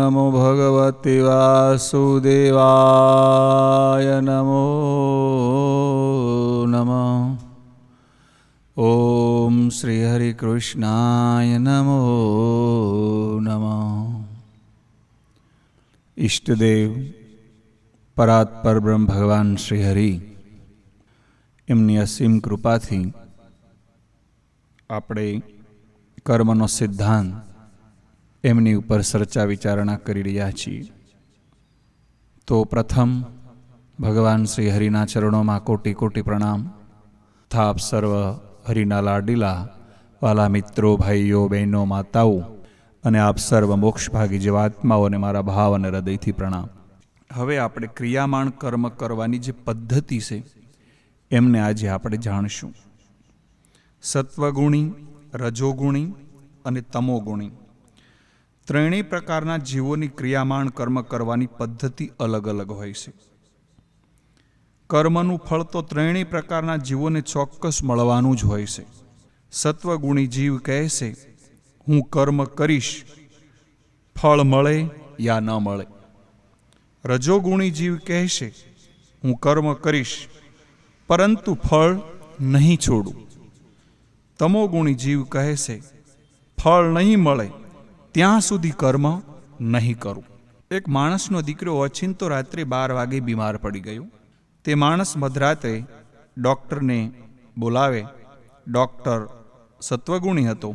નમો ભગવતે વાસુદેવાય નમો નમઃ. ઓમ શ્રી હરિ કૃષ્ણાય નમો નમઃ. ઈષ્ટદેવ પરાત્પર બ્રહ્મ ભગવાન શ્રી હરિ એમની અસીમ કૃપાથી આપણે કર્મનો સિદ્ધાંત એમની ઉપર ચર્ચા વિચારણા કરી રહ્યા છીએ. તો પ્રથમ ભગવાન શ્રી હરિના ચરણોમાં કોટી કોટી પ્રણામ. થાપ સર્વ હરિના લાડીલા વાલા મિત્રો, ભાઈઓ, બહેનો, માતાઓ અને આપ સર્વ મોક્ષભાગી જીવાત્માઓને મારા ભાવ અને હૃદયથી પ્રણામ. હવે આપણે ક્રિયામાણ કર્મ કરવાની જે પદ્ધતિ છે એમને આજે આપણે જાણશું. સત્વગુણી, રજોગુણી અને તમોગુણી ત્રણેય પ્રકારના જીવોની ક્રિયામાણ કર્મ કરવાની પદ્ધતિ અલગ અલગ હોય છે. કર્મનું ફળ તો ત્રણેય પ્રકારના જીવોને ચોક્કસ મળવાનું જ હોય છે. સત્વગુણી જીવ કહે છે હું કર્મ કરીશ, ફળ મળે યા ન મળે. રજોગુણી જીવ કહે છે હું કર્મ કરીશ પરંતુ ફળ નહીં છોડું. તમોગુણી જીવ કહે છે ફળ નહીં મળે ત્યાં સુધી કર્મ નહીં કરું. એક માણસનો દીકરો ઓચિંતો રાત્રે 12 વાગે બીમાર પડી ગયો. તે માણસ મધરાતે ડૉક્ટરને બોલાવે. ડૉક્ટર સત્વગુણી હતો.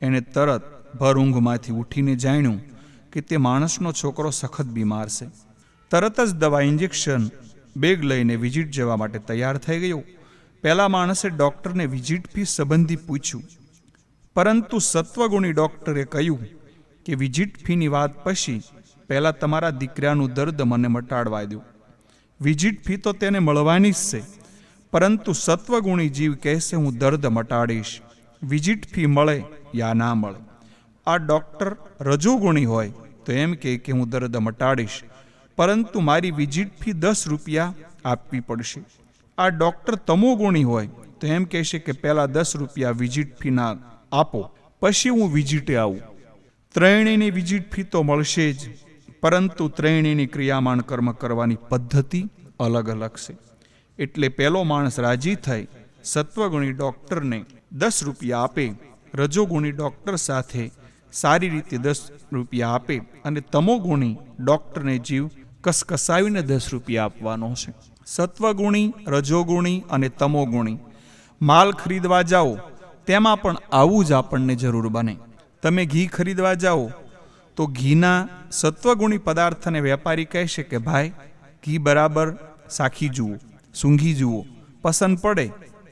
એણે તરત ભર ઊંઘમાંથી ઉઠીને જાણ્યું કે તે માણસનો છોકરો સખત બીમાર છે. તરત જ દવા, ઇન્જેક્શન, બેગ લઈને વિઝિટ જવા માટે તૈયાર થઈ ગયો. પહેલા માણસે ડૉક્ટરને વિઝિટ ફી સંબંધી પૂછ્યું, પરંતુ સત્વગુણી ડૉક્ટરે કહ્યું કે વિઝિટ ફીની વાત પછી પહેલાં તમારા દીકરાનું દર્દ મને મટાડવા દો. વિઝિટ ફી તો તેને મળવાની જ છે, પરંતુ સત્વગુણી જીવ કહેશે હું દર્દ મટાડીશ, વિઝિટ ફી મળે યા ના મળે. આ ડૉક્ટર રજોગુણી હોય તો એમ કહે કે હું દર્દ મટાડીશ, પરંતુ મારી વિઝિટ ફી 10 રૂપિયા આપવી પડશે. આ ડૉક્ટર તમોગુણી હોય તો એમ કહેશે કે પહેલાં 10 રૂપિયા વિઝિટ ફીના આપો, પછી હું વિઝિટે આવું. ત્રણેયની વિઝિટ ફી તો મળશે જ, પરંતુ ત્રણેયની ક્રિયામાણ કર્મ કરવાની પદ્ધતિ અલગ અલગ છે. એટલે પહેલો માણસ રાજી થઈ સત્વગુણી ડૉક્ટરને 10 રૂપિયા આપે, રજોગુણી ડૉક્ટર સાથે સારી રીતે 10 રૂપિયા આપે અને તમોગુણી ડૉક્ટરને જીવ કસકસાવીને 10 રૂપિયા આપવાનો છે. સત્વગુણી, રજોગુણી અને તમોગુણી માલ ખરીદવા જાઓ તેમાં પણ આવું જ આપણને જરૂર બને. તમે ઘી ખરીદવા જાઓ તો ઘીના સત્વગુણી પદાર્થને વેપારી કહેશે કે ભાઈ ઘી બરાબર સાખી જુઓ, સૂંઘી જુઓ, પસંદ પડે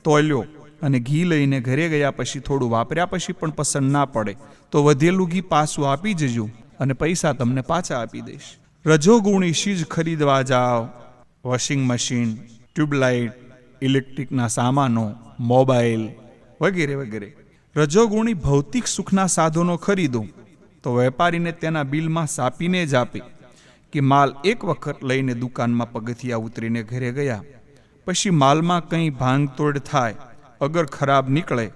તો લ્યો. અને ઘી લઈને ઘરે ગયા પછી થોડું વાપર્યા પછી પણ પસંદ ના પડે તો વધેલું ઘી પાછું આપી જજો અને પૈસા તમને પાછા આપી દઈશ. રજોગુણી ચીજ ખરીદવા જાઓ, વોશિંગ મશીન, ટ્યુબલાઇટ, ઇલેક્ટ્રિકના સામાનો, મોબાઈલ વગેરે વગેરે. રજોગુણી ભૌતિક સુખના સાધનો ખરીદો તો વેપારીને તેના બિલમાં સાપીને જ આપે કે માલ એક વખત લઈને દુકાનમાં પગથિયા ઉતરીને ઘરે ગયા પછી માલમાં કંઈ ભાંગતોડ થાય, અગર ખરાબ નીકળે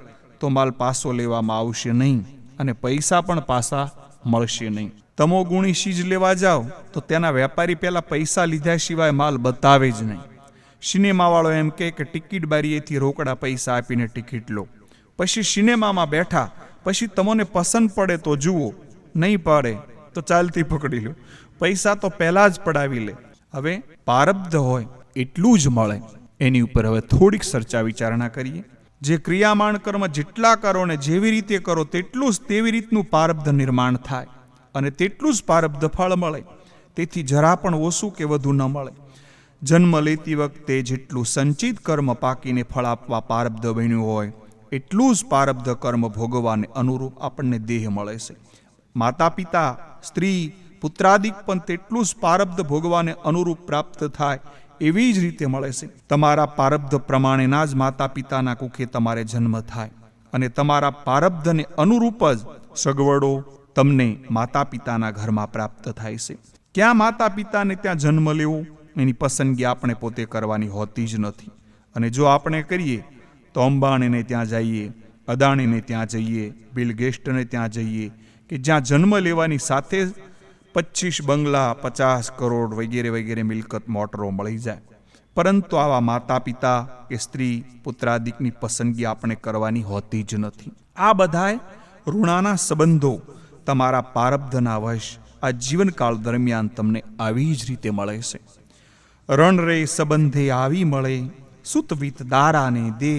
તો માલ પાછો લેવામાં આવશે નહીં અને પૈસા પણ પાછા મળશે નહીં. તમોગુણી ચીજ લેવા જાઓ તો તેના વેપારી પહેલાં પૈસા લીધા સિવાય માલ બતાવે જ નહીં. સિનેમાવાળો એમ કહે કે ટિકિટ બારીએથી રોકડા પૈસા આપીને ટિકિટ લો. પછી સિનેમામાં બેઠા પછી તમને પસંદ પડે તો જુઓ, નહીં પડે તો ચાલતી પકડી લો. પૈસા તો પહેલાં જ પડાવી લે. હવે પારબ્ધ હોય એટલું જ મળે. એની ઉપર હવે થોડીક ચર્ચા વિચારણા કરીએ. જે ક્રિયામાણ કર્મ જેટલા કરો ને જેવી રીતે કરો તેટલું જ તેવી રીતનું પારબ્ધ નિર્માણ થાય અને તેટલું જ પારબ્ધ ફળ મળે. તેથી જરા પણ ઓછું કે વધુ ન મળે. જન્મ લેતી વખતે જેટલું સંચિત કર્મ પાકીને ફળ આપવા પારબ્ધ બન્યું હોય એટલું જ પારબ્ધ કર્મ ભોગવાને અનુરૂપ આપણને દેહ મળે છે. માતા પિતા, સ્ત્રી, પુત્રાદિક પણ તેટલું જ પારબ્ધ ભોગવાને અનુરૂપ પ્રાપ્ત થાય એવી જ રીતે મળે છે. તમારા પારબ્ધ પ્રમાણેના જ માતા પિતાના કુખે તમારે જન્મ થાય અને તમારા પારબ્ધને અનુરૂપ જ સગવડો તમને માતા પિતાના ઘરમાં પ્રાપ્ત થાય છે. ક્યાં માતા પિતાને ત્યાં જન્મ લેવો એની પસંદગી આપણે પોતે કરવાની હોતી જ નથી. અને જો આપણે કરીએ તો અંબાણીને ત્યાં જઈએ, અદાણીને ત્યાં જઈએ, બિલ ગેટ્સને ત્યાં જઈએ કે જ્યાં જન્મ લેવાની સાથે 25 બંગલા, 50 કરોડ વગેરે વગેરે મિલકત, મોટરો મળી જાય. પરંતુ આવા માતા પિતા કે સ્ત્રી પુત્રાદિકની પસંદગી આપણે કરવાની હોતી જ નથી. આ બધાય ઋણાના સંબંધો તમારા પારબ્ધના વશ આ જીવનકાળ દરમિયાન તમને આવી જ રીતે મળે છે. રણ રે સંબંધે આવી મળે, સુતવિત દારાને દે.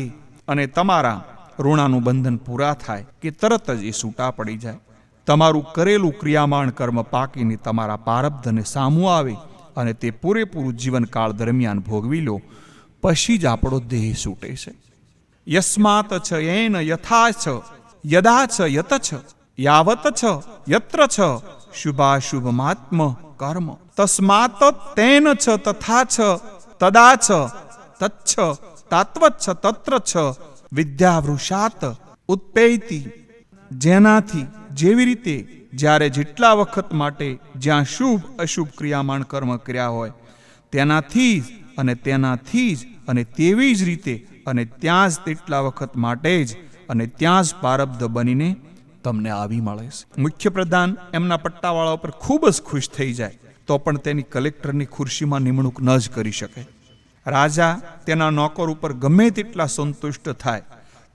અને તમારા ઋણાનું બંધન પૂરા થાય કે તરત જ એ છૂટા પડી જાય. તમારું કરેલું ક્રિયામાણ કર્મ પાકીને તમારા પારબ્ધને સામું આવે અને તે પૂરેપૂરું જીવનકાળ દરમિયાન ભોગવી લો, પછી જ આપણો દેહ છૂટે છે. યસ્માત છ એન યથા છ યદા છ યત છ યાવત છ યત્ર છ શુભાશુભમાત્મ કર્મ તસ્માત તેન છ તથા છ તદા છ તચ્છ તાત્વત છ તત્ર છ વિદ્યાવૃષાત ઉત્પેતિ. જેનાથી, જેવી રીતે, જ્યારે જેટલા વખત માટે જ્યાં શુભ અશુભ ક્રિયામાણ કર્મ કર્યા હોય તેનાથી જ અને તેવી જ રીતે અને ત્યાં જ તેટલા વખત માટે જ અને ત્યાં જ પારબ્ધ બનીને તમને આવી મળે છે. મુખ્ય પ્રધાન એમના પટ્ટાવાળા ઉપર ખૂબ જ ખુશ થઈ જાય તો પણ તેની કલેક્ટરની ખુરશીમાં નિમણૂક ન જ કરી શકે. રાજા તેના નોકર ઉપર ગમે તેટલા સંતુષ્ટ થાય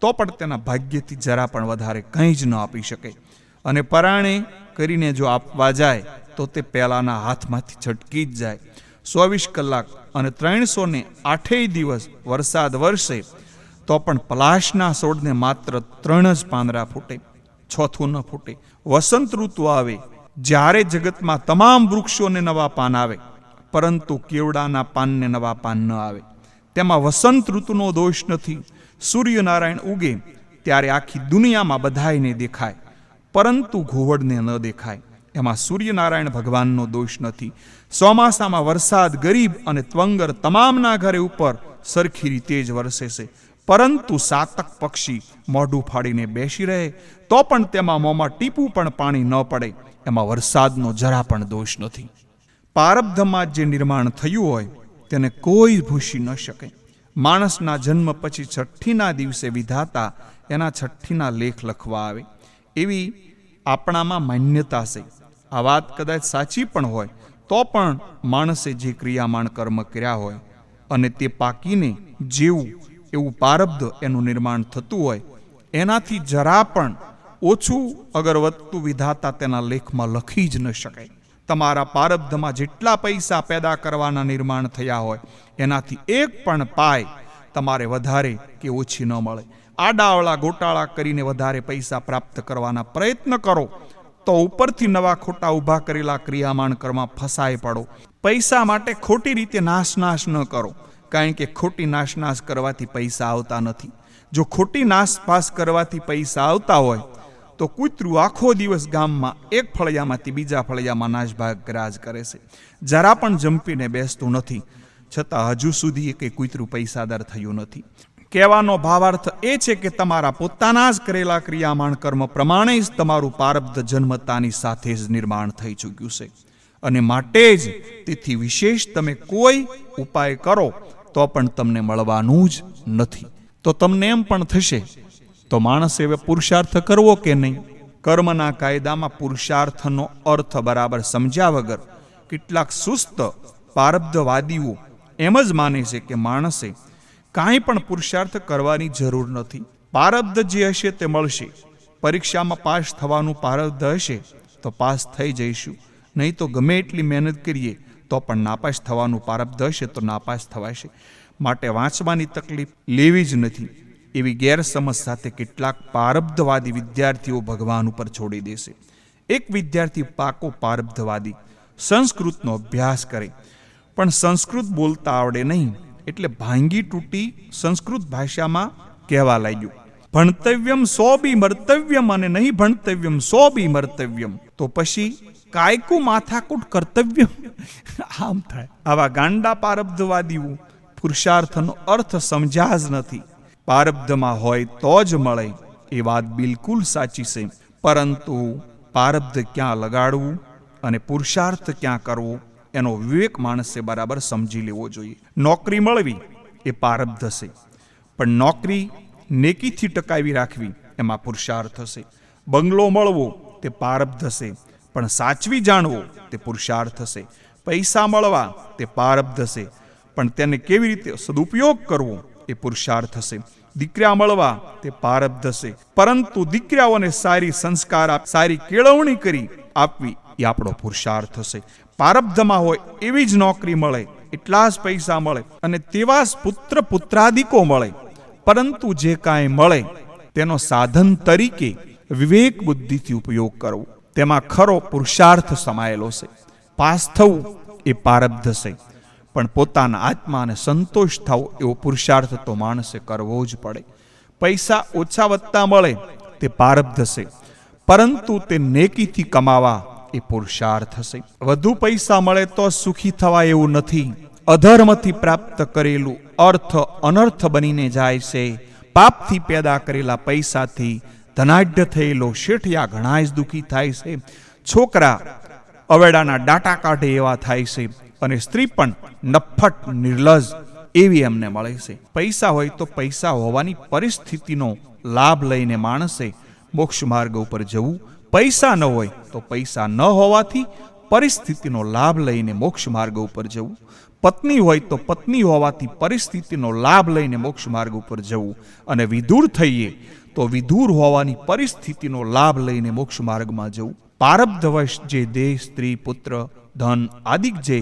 તો પણ તેના ભાગ્યથી જરા પણ વધારે કંઈ જ ન આપી શકે. અને પરાણે કરીને જો આપવા જાય તો તે પહેલાના હાથમાંથી છટકી જ જાય. 24 કલાક અને 308 દિવસ વરસાદ વરસે તો પણ પલાશના છોડને માત્ર 3 જ પાંદડા ફૂટે, ચોથું ન ફૂટે. વસંત ઋતુ આવે જ્યારે જગતમાં તમામ વૃક્ષોને નવા પાન આવે, પરંતુ કેવડાના પાનને નવા પાન ન આવે. તેમાં વસંત ઋતુનો દોષ નથી. સૂર્યનારાયણ ઉગે ત્યારે આખી દુનિયામાં બધાયને દેખાય, પરંતુ ઘોવડને ન દેખાય. એમાં સૂર્યનારાયણ ભગવાનનો દોષ નથી. ચોમાસામાં વરસાદ ગરીબ અને ત્વંગર તમામના ઘરે ઉપર સરખી રીતે જ વરસે છે, પરંતુ સાતક પક્ષી મોઢું ફાડીને બેસી રહે તો પણ તેમાં મોંમાં ટીપું પણ પાણી ન પડે. એમાં વરસાદનો જરા પણ દોષ નથી. પારબ્ધમાં જે નિર્માણ થયું હોય તેને કોઈ ભૂસી ન શકે. માણસના જન્મ પછી છઠ્ઠીના દિવસે વિધાતા એના છઠ્ઠીના લેખ લખવા આવે, એવી આપણામાં માન્યતા છે. આ વાત કદાચ સાચી પણ હોય તો પણ માણસે જે ક્રિયામાણ કર્મ કર્યા હોય અને તે પાકીને જેવું એવું પારબ્ધ એનું નિર્માણ થતું હોય, એનાથી જરા પણ ઓછું અગર વધતું વિધાતા તેના લેખમાં લખી જ ન શકાય. તમારા પારબ્ધમાં જેટલા પૈસા પેદા કરવાના નિર્માણ થયા હોય એનાથી એક પણ પાય તમારે વધારે કે ઓછી ન મળે. આડાવળા ગોટાળા કરીને વધારે પૈસા પ્રાપ્ત કરવાના પ્રયત્ન કરો તો ઉપરથી નવા ખોટા ઊભા કરેલા ક્રિયામાણ કર્મમાં ફસાઈ પડો. પૈસા માટે ખોટી રીતે નાશ ન કરો, કારણ કે ખોટી નાશ કરવાથી પૈસા આવતા નથી. જો ખોટી નાશપાસ કરવાથી પૈસા આવતા હોય તો કૂતરું આખો દિવસ ગામમાં એક ફળિયામાંથી બીજા ફળિયામાં નાશભાગ રાજ કરે છે, જરા પણ જંપીને બેસતું નથી, છતાં હજુ સુધી એ કંઈ કૂતરું પૈસાદાર થયું નથી. કહેવાનો ભાવાર્થ એ છે કે તમારા પોતાના જ કરેલા ક્રિયામાણ કર્મ પ્રમાણે જ તમારું પારબ્ધ જન્મતાની સાથે જ નિર્માણ થઈ ચૂક્યું છે, અને માટે જ તેથી વિશેષ તમે કોઈ ઉપાય કરો તો પણ તમને મળવાનું જ નથી. તો તમને એમ પણ થશે તો માણસે હવે પુરુષાર્થ કરવો કે નહીં? કર્મના કાયદામાં પુરુષાર્થનો અર્થ બરાબર સમજ્યા વગર કેટલાક સુસ્ત પારબ્ધવાદીઓ એમ જ માને છે કે માણસે કાંઈ પણ પુરુષાર્થ કરવાની જરૂર નથી. પારબ્ધ જે હશે તે મળશે. પરીક્ષામાં પાસ થવાનું પારબ્ધ હશે તો પાસ થઈ જઈશું, નહીં તો ગમે એટલી મહેનત કરીએ તો પણ નાપાસ થવાનું પારબ્ધ હશે તો નાપાસ થવાશે. માટે વાંચવાની તકલીફ લેવી જ નથી, એવી ગેરસમજ સાથે કેટલાક પારબ્ધવાદી વિદ્યાર્થીઓ ભગવાન ઉપર છોડી દેશે. એક વિદ્યાર્થી પાકો પારબ્ધવાદી સંસ્કૃતનો અભ્યાસ કરે, પણ સંસ્કૃત બોલતા આવડે નહીં, એટલે ભાંગી તૂટી સંસ્કૃત ભાષામાં કહેવા લાગ્યું, ભણતવ્યમ સો બી મર્તવ્યમ અને નહીં ભણતવ્યમ સો બી મર્તવ્યમ. તો પછી કાયકું માથાકૂટ કર્તવ્ય. આમ થાય. આવા ગાંડા પારબ્ધવાદીઓ પુરુષાર્થનો અર્થ સમજ્યા જ નથી. પારબ્ધમાં હોય તો જ મળે એ વાત બિલકુલ સાચી છે, પરંતુ પારબ્ધ ક્યાં લગાડવું અને પુરુષાર્થ ક્યાં કરવો એનો વિવેક માણસે બરાબર સમજી લેવો જોઈએ. નોકરી મળવી એ પારબ્ધ છે, પણ નોકરી નેકીથી ટકાવી રાખવી એમાં પુરુષાર્થ છે. બંગલો મળવો તે પારબ્ધ છે, પણ સાચવી જાણવો તે પુરુષાર્થ હશે. પૈસા મળવા તે પ્રારબ્ધ હશે, પણ તેને કેવી રીતે સદુપયોગ કરવો એ પુરુષાર્થ હશે. દીકરા મળવા તે પ્રારબ્ધ હશે, પરંતુ દીકરાઓને સારી સંસ્કાર સારી કેળવણી કરી આપવી એ આપણો પુરુષાર્થ હશે. પ્રારબ્ધમાં હોય એવી જ નોકરી મળે, એટલા જ પૈસા મળે અને તેવા જ પુત્ર પુત્રાદિકો મળે, પરંતુ જે કાંઈ મળે તેનો સાધન તરીકે વિવેક બુદ્ધિથી ઉપયોગ કરવો, તેમાં ખરો પુરુષાર્થ સમાયેલો છે. પાસ થવું એ પ્રારબ્ધ છે, પણ પોતાના આત્માને સંતોષ થવો એવો પુરુષાર્થ તો માણસે કરવો જ પડે. પૈસા ઓછા વધતા મળે તે પ્રારબ્ધ છે, પરંતુ તે નેકીથી કમાવા એ પુરુષાર્થ હશે. વધુ પૈસા મળે તો સુખી થવા એવું નથી. અધર્મથી પ્રાપ્ત કરેલું અર્થ અનર્થ બનીને જાય છે. પાપથી પેદા કરેલા પૈસાથી ધનાઢ્ય થયેલો શેઠિયા ઘણા જ દુઃખી થાય છે. છોકરા અવેડાના ડાટા કાઢે એવા થાય છે, અને સ્ત્રી પણ નફ્ફટ નિર્લજ એવી એમને મળે છે. પૈસા હોય તો પૈસા હોવાની પરિસ્થિતિનો લાભ લઈને માણસે મોક્ષ માર્ગ ઉપર જવું. પૈસા ન હોય તો પૈસા ન હોવાથી પરિસ્થિતિનો લાભ લઈને મોક્ષ માર્ગ ઉપર જવું. પત્ની હોય તો પત્ની હોવાથી પરિસ્થિતિનો લાભ લઈને મોક્ષ માર્ગ ઉપર જવું. અને વિધુર થઈએ તો વિધુર હોવાની પરિસ્થિતિનો લાભ લઈને મોક્ષ માર્ગમાં જવું. પ્રારબ્ધવશ જે દેહ, સ્ત્રી, પુત્ર, ધન આદિક જે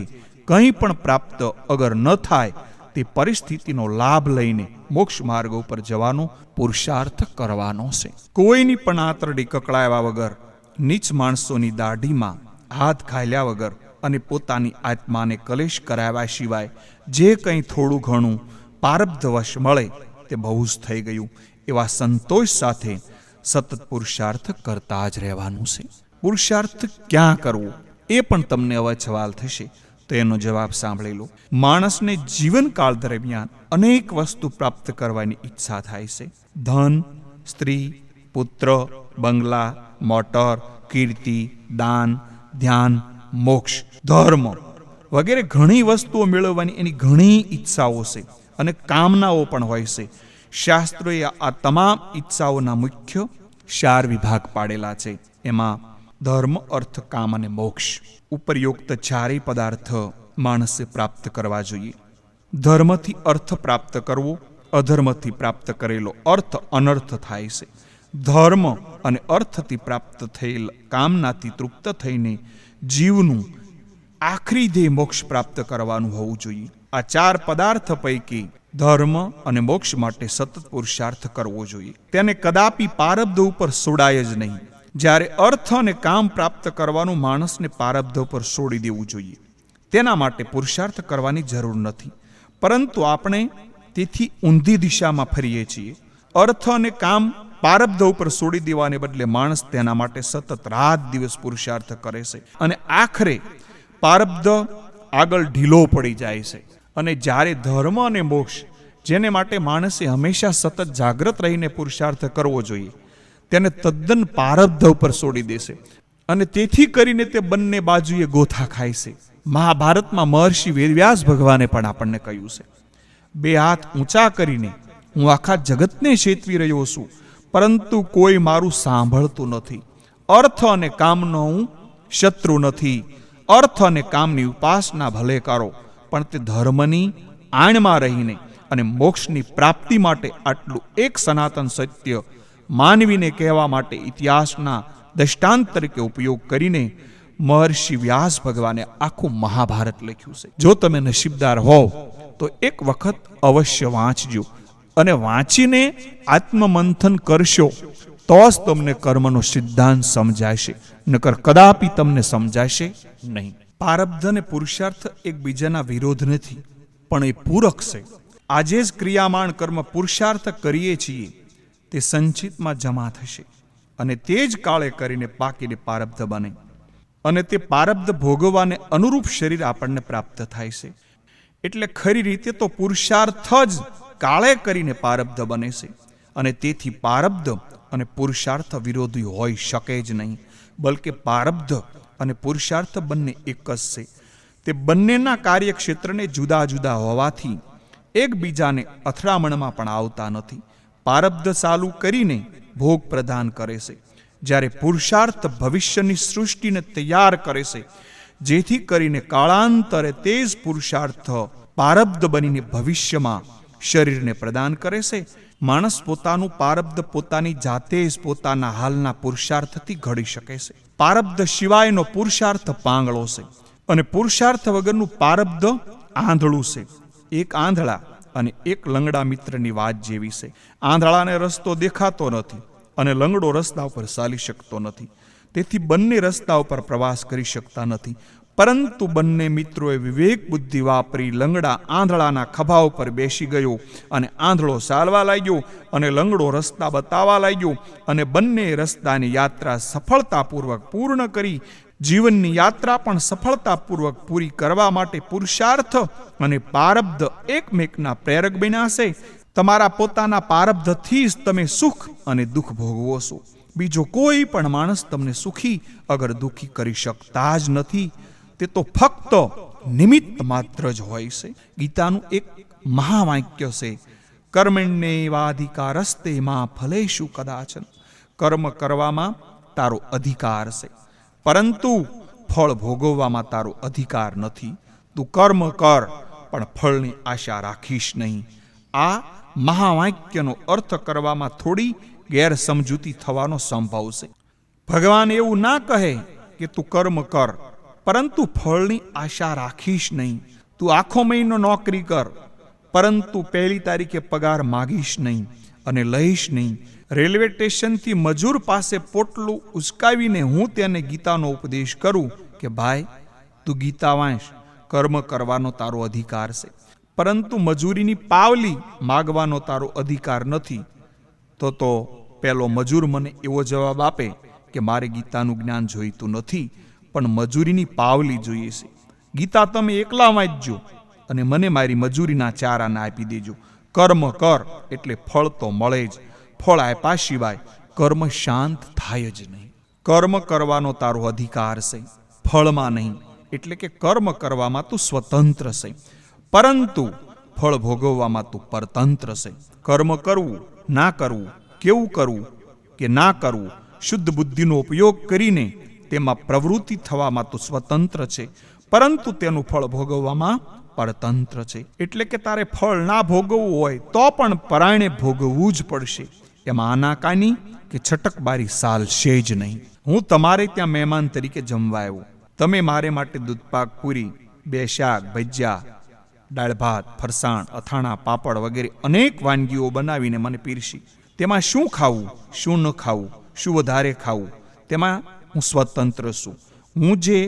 કંઈ પણ પ્રાપ્ત અગર ન થાય તે પરિસ્થિતિનો લાભ લઈને મોક્ષ માર્ગ ઉપર જવાનો પુરુષાર્થ કરવાનો છે. કોઈની પણ આંતરડી કકળાવ્યા વગર, નીચ માણસોની દાઢીમાં હાથ ઘાલ્યા વગર અને પોતાની આત્માને કલેશ કરાવ્યા સિવાય જે કંઈ થોડું ઘણું પ્રારબ્ધવશ મળે તે બહુ જ થઈ ગયું એવા સંતોષ સાથે સતત પુરુષાર્થ કરતા જ રહેવાનું છે. પુરુષાર્થ ક્યાં કરવો એ પણ તમને હવે સવાલ થશે, તો એનો જવાબ સાંભળી લો. માણસને જીવનકાળ દરમિયાન અનેક વસ્તુ પ્રાપ્ત કરવાની ઈચ્છા થાય છે. ધન, સ્ત્રી, પુત્ર, બંગલા, મોટર, કીર્તિ, દાન, ધ્યાન, મોક્ષ, ધર્મ વગેરે ઘણી વસ્તુઓ મેળવવાની એની ઘણી ઈચ્છાઓ છે અને કામનાઓ પણ હોય છે. શાસ્ત્રોએ આ તમામ ઈચ્છાઓના મુખ્ય 4 વિભાગ પાડેલા છે. એમાં ધર્મ, અર્થ, કામ અને મોક્ષ. ઉપરયુક્ત 4 પદાર્થ માણસે પ્રાપ્ત કરવા જોઈએ. ધર્મથી અર્થ પ્રાપ્ત કરવો, અધર્મથી પ્રાપ્ત કરેલો અર્થ અનર્થ થાય છે. ધર્મ અને અર્થથી પ્રાપ્ત થયેલ કામનાથી તૃપ્ત થઈને જીવનું આખરી ધ્યેય મોક્ષ પ્રાપ્ત કરવાનું હોવું જોઈએ. આ 4 પદાર્થ પૈકી ધર્મ અને મોક્ષ માટે સતત પુરુષાર્થ કરવો જોઈએ. તેને કદાપી પ્રારબ્ધ ઉપર છોડાય જ નહીં. જ્યારે અર્થ અને કામ પ્રાપ્ત કરવાનું માણસને પ્રારબ્ધ ઉપર છોડી દેવું જોઈએ. તેના માટે પુરુષાર્થ કરવાની જરૂર નથી, પરંતુ આપણે તેથી ઊંધી દિશામાં ફરીએ છીએ. અર્થ અને કામ પ્રારબ્ધ ઉપર છોડી દેવાને બદલે માણસ તેના માટે સતત રાત દિવસ પુરુષાર્થ કરે છે અને આખરે પ્રારબ્ધ આગળ ઢીલો પડી જાય છે. અને જ્યારે ધર્મ અને મોક્ષ, જેને માટે માણસે હંમેશા સતત જાગૃત રહીને પુરુષાર્થ કરવો જોઈએ, તેને તદ્દન પ્રારબ્ધ ઉપર છોડી દેશે અને તેથી કરીને તે બંને બાજુએ ગોથા ખાય છે. મહાભારતમાં મહર્ષિ વેદવ્યાસ ભગવાને પણ આપણને કહ્યું છે, 2 હાથ ઊંચા કરીને હું આખા જગતને ચેતવી રહ્યો છું, પરંતુ કોઈ મારું સાંભળતું નથી. અર્થ અને કામનો હું શત્રુ નથી. અર્થ અને કામની ઉપાસના ભલે કરો, પણ તે ધર્મની આણમાં રહીને અને મોક્ષની પ્રાપ્તિ માટે આટલું એક સનાતન સત્ય માનવીને કહેવા માટે ઇતિહાસના દ્રષ્ટાંત તરીકે ઉપયોગ કરીને મહર્ષિ વ્યાસ ભગવાને આખું મહાભારત લખ્યું છે. જો તમે નસીબદાર હોવ તો એક વખત અવશ્ય વાંચજો અને વાંચીને આત્મમંથન કરશો તો જ તમને કર્મનો સિદ્ધાંત સમજાશે, નકર કદાપી તમને સમજાશે નહીં. પ્રારબ્ધ અને પુરુષાર્થ એકબીજાના વિરોધ નથી, પણ એ પૂરક છે. આજે જ ક્રિયામાણ કર્મ પુરુષાર્થ કરીએ છીએ તે સંચિતમાં જમા થશે અને તે જ કાળે કરીને પાકીને પ્રારબ્ધ બને અને તે પ્રારબ્ધ ભોગવવાને અનુરૂપ શરીર આપણને પ્રાપ્ત થાય છે. એટલે ખરી રીતે તો પુરુષાર્થ જ કાળે કરીને પ્રારબ્ધ બને છે અને તેથી પ્રારબ્ધ અને પુરુષાર્થ વિરોધી હોઈ શકે જ નહીં, બલકે પ્રારબ્ધ અને પુરુષાર્થ બંને એક જ છે. તે બંનેના કાર્યક્ષેત્રને જુદા જુદા હોવાથી એકબીજાને અથડામણમાં પણ આવતા નથી. પ્રારબ્ધ ચાલુ કરીને ભોગ પ્રદાન કરે છે, જ્યારે પુરુષાર્થ ભવિષ્યની સૃષ્ટિને તૈયાર કરે છે, જેથી કરીને કાળાંતરે તે જ પુરુષાર્થ પારબ્ધ બનીને ભવિષ્યમાં શરીરને પ્રદાન કરે છે. માણસ પોતાનું પારબ્ધ પોતાની જાતે જ પોતાના હાલના પુરુષાર્થથી ઘડી શકે છે. પારબ્ધ સિવાયનો પુરુષાર્થ પાંગળો છે અને પુરુષાર્થ વગરનું પારબ્ધ આંધળું છે. એક આંધળા અને એક લંગડા મિત્રની વાત જેવી છે. આંધળાને રસ્તો દેખાતો નથી અને લંગડો રસ્તા ઉપર ચાલી શકતો નથી, તેથી બંને રસ્તા ઉપર પ્રવાસ કરી શકતા નથી. પરંતુ બંને મિત્રોએ વિવેક બુદ્ધિ વાપરી લંગડા આંધળાના ખભા ઉપર બેસી ગયો અને આંધળો ચાલવા લાગ્યો અને લંગડો રસ્તા બતાવવા લાગ્યો અને બંને રસ્તાની યાત્રા સફળતાપૂર્વક પૂર્ણ કરી. જીવનની યાત્રા પણ સફળતાપૂર્વક પૂરી કરવા માટે પુરુષાર્થ અને પારબ્ધ એકમેકના પ્રેરક બન્યા છે. તમારા પોતાના પારબ્ધથી જ તમે સુખ અને દુઃખ ભોગવો છો. બીજો કોઈ પણ માણસ તમને સુખી અગર દુઃખી કરી શકતા જ નથી. તે તો ફક્ત નિમિત્ત માત્ર જ હોય છે. ગીતાનું એક મહાવાક્ય છે, કર્મણ્યેવાધિકારસ્તે મા ફલેષુ કદાચન. કર્મ કરવામાં તારો અધિકાર છે, પરંતુ ફળ ભોગવવામાં તારો અધિકાર નથી. તું કર્મ કર પણ ફળની આશા રાખીશ નહીં. આ મહાવાક્યનો અર્થ કરવામાં થોડી ગેરસમજૂતી થવાનો સંભવ છે. ભગવાન એવું ના કહે કે તું કર્મ કર પરંતુ ફળની આશા રાખીશ નહીં. તું આખો મહિનો નોકરી કર પરંતુ 1 તારીખે પગાર માગીશ નહીં અને લઈશ નહીં. રેલવે સ્ટેશનથી મજૂર પાસે પોટલું ઉચકાવીને હું તેને ગીતાનો ઉપદેશ કરું કે ભાઈ તું ગીતા વાંચ, કર્મ કરવાનો તારો અધિકાર છે, પરંતુ મજૂરીની પાવલી માગવાનો તારો અધિકાર નથી. તો પેલો મજૂર મને એવો જવાબ આપે કે મારે ગીતાનું જ્ઞાન જોઈતું નથી, પણ મજૂરીની પાવલી જોઈએ છે. ગીતા તમે એકલા વાંચજો અને મને મારી મજૂરીના ચારાને આપી દેજો. કર્મ કર એટલે ફળ તો મળે જ. ફળ આપ્યા સિવાય કર્મ શાંત થાય જ નહીં. કર્મ કરવાનો તારો અધિકાર છે, ફળમાં નહીં. એટલે કે કર્મ કરવામાં તું સ્વતંત્ર છે, પરંતુ ફળ ભોગવવામાં તું પરતંત્ર છે. કર્મ કરવું ના કરવું, કેવું કરવું કે ના કરવું, શુદ્ધ બુદ્ધિનો ઉપયોગ કરીને તેમાં પ્રવૃત્તિ થવામાં તું સ્વતંત્ર છે, પરંતુ તેનું ફળ ભોગવવામાં પરતંત્ર છે. એટલે કે તારે ફળ ના ભોગવવું હોય તો પણ પરાયણે ભોગવવું જ પડશે. એમાં આનાકાની કે છટકબારી ચાલશે જ નહીં. હું તમારે ત્યાં મહેમાન તરીકે જમવા આવ્યો. તમે મારે માટે દૂધપાક, પૂરી, 2 શાક, ભજીયા, દાળ ભાત, ફરસાણ, અથાણા, પાપડ વગેરે અનેક વાનગીઓ બનાવીને મને પીરસી. તેમાં શું ખાવું, શું ન ખાવું, શું વધારે ખાવું, તેમાં હું સ્વતંત્ર છું. હું જે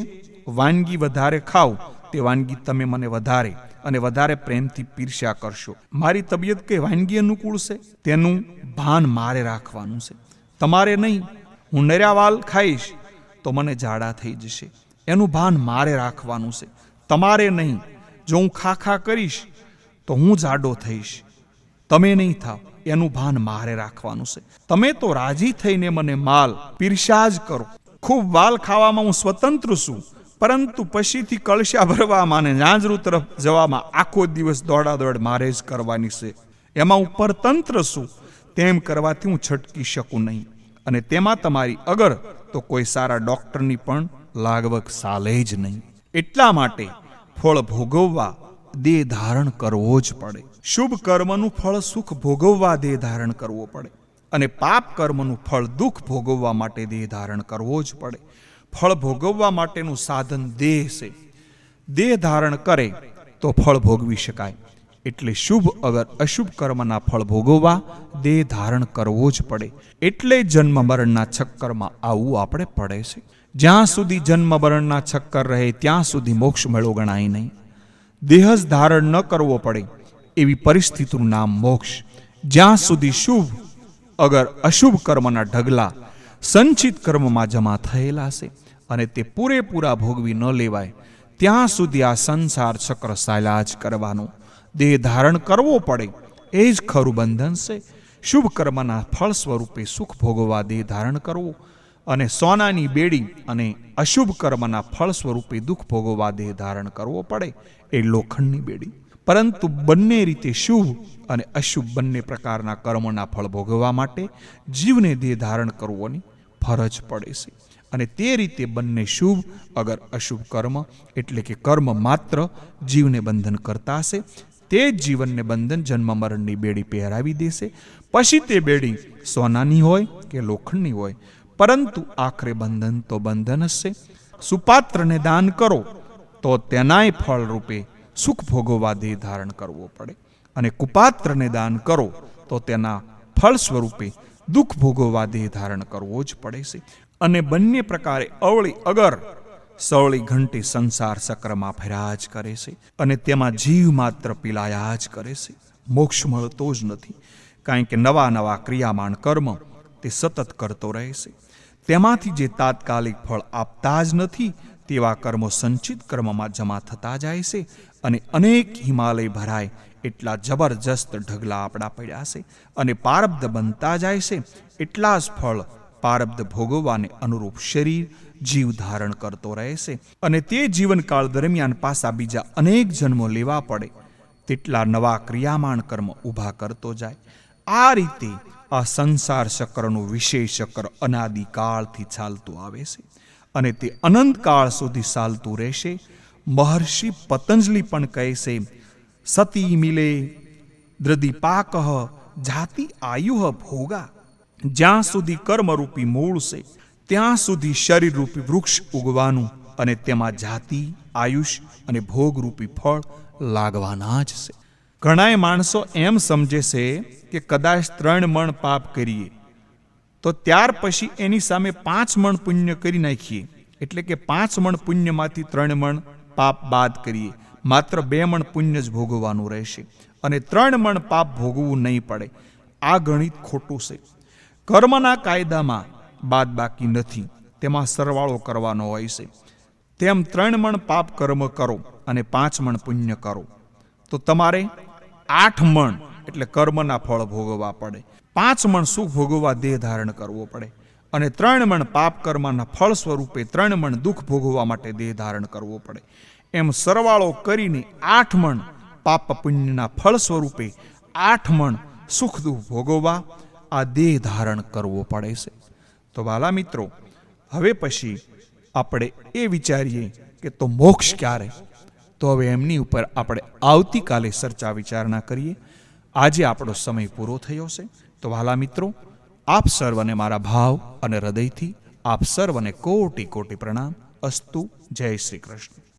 વાનગી વધારે ખાઉં તે વાનગી તમે મને વધારે અને વધારે પ્રેમથી પીરસ્યા કરશો. મારી તબિયત કઈ વાનગી અનુકૂળ છે તેનું ભાન મારે રાખવાનું છે, તમારે નહીં. હું નર્યાવાલ ખાઈશ તો મને ઝાડા થઈ જશે, એનું ભાન મારે રાખવાનું છે, તમારે નહીં. જો હું ખા કરીશ તો હું જાડો થઈશ, તમે નહીં થાવ, એનું ભાન મારે રાખવાનું છે. તમે તો રાજી થઈને મને માલ પીરસ્યા જ કરો. ખૂબ વાલ ખાવામાં હું સ્વતંત્ર છું, પરંતુ પછીથી કળશા ભરવામાં અને ઝાંઝરું તરફ જવામાં આખો દિવસ દોડાદોડ મારે જ કરવાની છે. એમાં હું પરતંત્ર છું. તેમ કરવાથી હું છટકી શકું નહીં, અને તેમાં તમારી અગર તો કોઈ સારા ડોક્ટરની પણ લાગવગ ચાલે જ નહીં. એટલા માટે ફળ ભોગવવા દેહ ધારણ કરવો જ પડે. શુભ કર્મનું ફળ સુખ ભોગવવા દેહ ધારણ કરવો પડે, અને પાપ કર્મનું ફળ દુઃખ ભોગવવા માટે દેહ ધારણ કરવો જ પડે. ફળ ભોગવવા માટેનું સાધન દેહ છે. દેહ ધારણ કરે તો ફળ ભોગવી શકાય. એટલે શુભ અગર અશુભ કર્મના ફળ ભોગવવા દેહ ધારણ કરવો જ પડે. એટલે જન્મ મરણના ચક્કરમાં આવવું આપણે પડે છે. જ્યાં સુધી જન્મ મરણના ચક્કર રહે ત્યાં સુધી મોક્ષ મેળો ગણાય નહીં. દેહ જ ધારણ ન કરવો પડે એવી પરિસ્થિતિનું નામ મોક્ષ. જ્યાં સુધી શુભ અગર અશુભ કર્મના ઢગલા સંચિત કર્મમાં જમા થયેલા છે અને તે પૂરેપૂરા ભોગવી ન લેવાય ત્યાં સુધી આ સંસાર ચક્ર ચાલ્યા જ કરવાનો. દેહ ધારણ કરવો પડે એ જ ખરું બંધન છે. શુભ કર્મના ફળ સ્વરૂપે સુખ ભોગવવા દેહ ધારણ કરવો, અને સોનાની બેડી અને અશુભ કર્મના ફળ સ્વરૂપે દુઃખ ભોગવવા દેહ ધારણ કરવો પડે એ લોખંડની બેડી. પરંતુ બંને રીતે શુભ અને અશુભ બંને પ્રકારના કર્મોના ફળ ભોગવવા માટે જીવને દેહ ધારણ કરવો નહીં, ફરજ પડે છે. અને તે રીતે બંને શુભ અગર અશુભ કર્મ એટલે કે કર્મ માત્ર જીવને બંધન કરતા હશે. તે જ જીવનને બંધન જન્મ મરણની બેડી પહેરાવી દેશે. પછી તે બેડી સોનાની હોય કે લોખંડની હોય, પરંતુ આખરે બંધન તો બંધન જ છે. સુપાત્રને દાન કરો તો તેનાય ફળ રૂપે સુખ ભોગવવા દેહ ધારણ કરવો પડે, અને કુપાત્રને દાન કરો તો તેના ફળ સ્વરૂપે દુઃખ ભોગવવા દેહ ધારણ કરવો જ પડે છે. અને બંને પ્રકારે અવળી અગર સવળી ઘંટી સંસાર ચક્રમાં ફર્યા જ કરે છે, અને તેમાં જીવ માત્ર પીલાયા જ કરે છે. મોક્ષ મળતો જ નથી, કારણ કે નવા નવા ક્રિયામાન કર્મ તે સતત કરતો રહે છે. તેમાંથી જે તાત્કાલિક ફળ આપતા જ નથી તેવા કર્મો સંચિત કર્મમાં જમા થતા જાય છે, અને અનેક હિમાલય ભરાય એટલા જબરજસ્ત ઢગલા આપણા પડ્યા છે, અને પારબ્ધ બનતા જાય છે. એટલા જ ફળ પારબ્ધ ભોગવવાને અનુરૂપ શરીર જીવ ધારણ કરતો રહે છે, અને તે જીવનકાળ દરમિયાન પાછા બીજા અનેક જન્મો લેવા પડે તેટલા નવા ક્રિયામાન કર્મ ઊભા કરતો જાય. આ રીતે આ સંસાર ચક્રનું વિશેષ ચક્ર અનાદિકાળથી ચાલતું આવે છે, અને તે અનંતકાળ સુધી ચાલતું રહેશે. મહર્ષિ પતંજલિ પણ કહે છે, સતી મિલે દ્રદીપાક જાતિ આયુઃ ભોગા. જ્યાં સુધી કર્મરૂપી મૂળ છે ત્યાં સુધી શરીરરૂપી વૃક્ષ ઉગવાનું, અને તેમાં જાતિ, આયુષ અને ભોગરૂપી ફળ લાગવાના જ છે. ઘણાય માણસો એમ સમજે છે કે કદાચ 3 મણ પાપ કરીએ તો ત્યાર પછી એની સામે 5 મણ પુણ્ય કરી નાખીએ, એટલે કે 5 મણ પુણ્યમાંથી 3 મણ પાપ બાદ કરીએ, માત્ર 2 મણ પુણ્ય જ ભોગવવાનું રહેશે, અને 3 મણ પાપ ભોગવવું નહીં પડે. આ ગણિત ખોટું છે. કર્મના કાયદામાં બાદ બાકી નથી, તેમાં સરવાળો કરવાનો હોય છે. તેમ 3 મણ પાપ કર્મ કરો અને 5 મણ પુણ્ય કરો તો તમારે 8 મણ એટલે કર્મના ફળ ભોગવવા પડે, 5 મણ સુખ ભોગવવા દેહ ધારણ કરવો પડે, અને 3 મણ પાપ કર્મના ફળ સ્વરૂપે 3 મણ દુઃખ ભોગવવા માટે દેહ ધારણ કરવો પડે. એમ સરવાળો કરીને 8 મણ પાપ પુણ્યના ફળ સ્વરૂપે 8 મણ સુખ દુઃખ ભોગવવા આ દેહ ધારણ કરવો પડે છે. તો વાલા મિત્રો, હવે પછી આપણે એ વિચારીએ કે તો મોક્ષ ક્યારે? તો હવે એમની ઉપર આપણે આવતીકાલે ચર્ચા વિચારણા કરીએ. આજે આપણો સમય પૂરો થયો છે. તો વાલા મિત્રો, આપ સર્વને મારા ભાવ અને હૃદયથી આપ સર્વને કોટી કોટી પ્રણામ. અસ્તુ. જય શ્રી કૃષ્ણ.